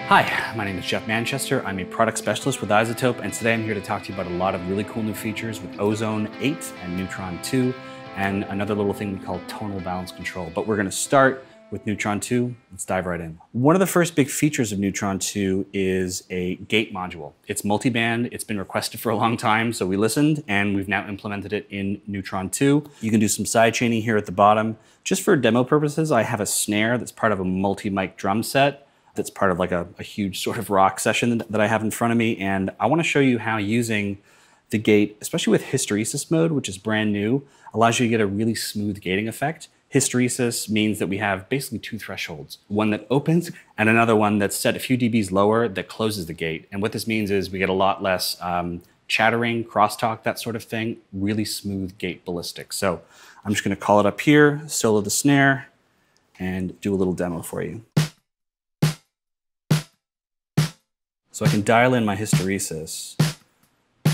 Hi, my name is Jeff Manchester. I'm a product specialist with iZotope, and today I'm here to talk to you about a lot of really cool new features with Ozone 8 and Neutron 2, and another little thing we call tonal balance control. But we're gonna start with Neutron 2. Let's dive right in. One of the first big features of Neutron 2 is a gate module. It's multi-band, it's been requested for a long time, so we listened, and we've now implemented it in Neutron 2. You can do some side chaining here at the bottom. Just for demo purposes, I have a snare that's part of a multi-mic drum set that's part of like a huge sort of rock session that I have in front of me, and I want to show you how using the gate, especially with Hysteresis mode, which is brand new, allows you to get a really smooth gating effect. Hysteresis means that we have basically two thresholds, one that opens and another one that's set a few dBs lower that closes the gate. And what this means is we get a lot less chattering, crosstalk, that sort of thing, really smooth gate ballistics. So I'm just going to call it up here, solo the snare, and do a little demo for you. So I can dial in my hysteresis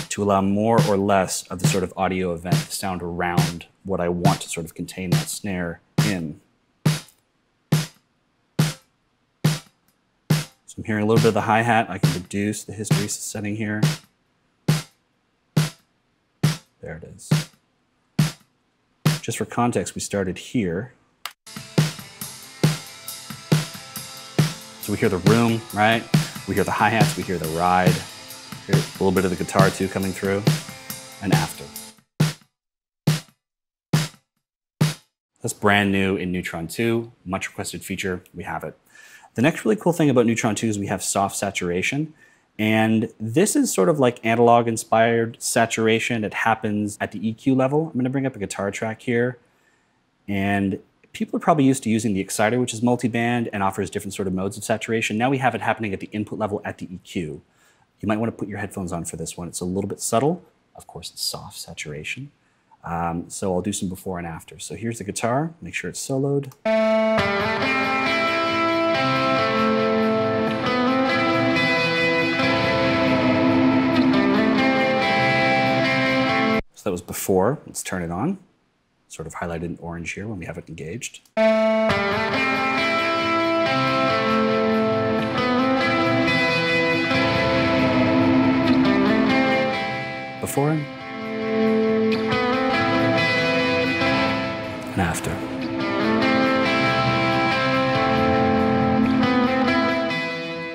to allow more or less of the sort of audio event to sound around what I want to sort of contain that snare in. So I'm hearing a little bit of the hi-hat. I can reduce the hysteresis setting here. There it is. Just for context, we started here. So we hear the room, right? We hear the hi-hats, we hear the ride, hear a little bit of the guitar too coming through, and after. That's brand new in Neutron 2, much requested feature, we have it. The next really cool thing about Neutron 2 is we have soft saturation, and this is sort of like analog inspired saturation. It happens at the EQ level. I'm gonna bring up a guitar track here, and people are probably used to using the exciter, which is multi-band and offers different sort of modes of saturation. Now we have it happening at the input level at the EQ. You might want to put your headphones on for this one. It's a little bit subtle. Of course, it's soft saturation. So I'll do some before and after. So here's the guitar. Make sure it's soloed. So that was before. Let's turn it on. Sort of highlighted in orange here when we have it engaged. Before and after.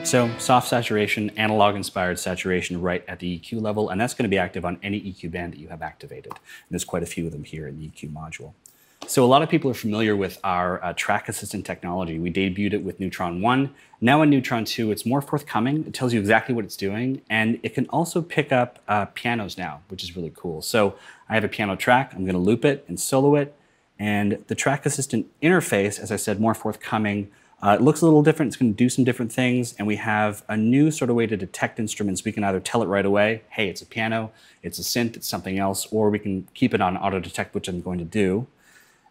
So soft saturation, analog inspired saturation right at the EQ level, and that's going to be active on any EQ band that you have activated. And there's quite a few of them here in the EQ module. So a lot of people are familiar with our track assistant technology. We debuted it with Neutron 1. Now in Neutron 2, it's more forthcoming. It tells you exactly what it's doing, and it can also pick up pianos now, which is really cool. So I have a piano track. I'm going to loop it and solo it, and the track assistant interface, as I said, more forthcoming. It looks a little different, it's going to do some different things, and we have a new sort of way to detect instruments. We can either tell it right away, hey, it's a piano, it's a synth, it's something else, or we can keep it on auto detect, which I'm going to do.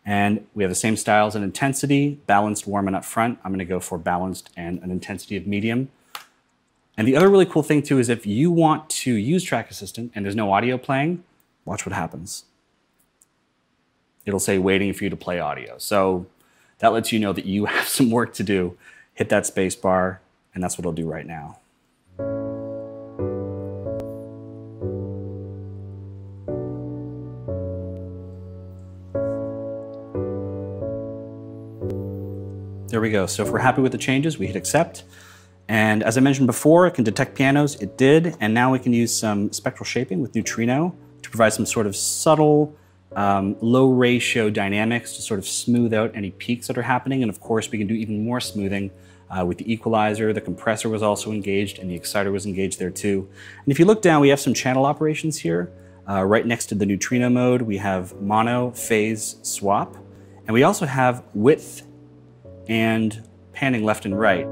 And we have the same styles and intensity, balanced, warm, and up front. I'm going to go for balanced and an intensity of medium. And the other really cool thing too is if you want to use Track Assistant and there's no audio playing, watch what happens. It'll say waiting for you to play audio. So that lets you know that you have some work to do. Hit that space bar, and that's what I'll do right now. There we go. So if we're happy with the changes, we hit accept. And as I mentioned before, it can detect pianos. It did. And now we can use some spectral shaping with Neutrino to provide some sort of subtle, low ratio dynamics to sort of smooth out any peaks that are happening. And of course, we can do even more smoothing with the equalizer. The compressor was also engaged and the exciter was engaged there too. And if you look down, we have some channel operations here. Right next to the Neutrino mode, we have mono, phase, swap. And we also have width and panning left and right.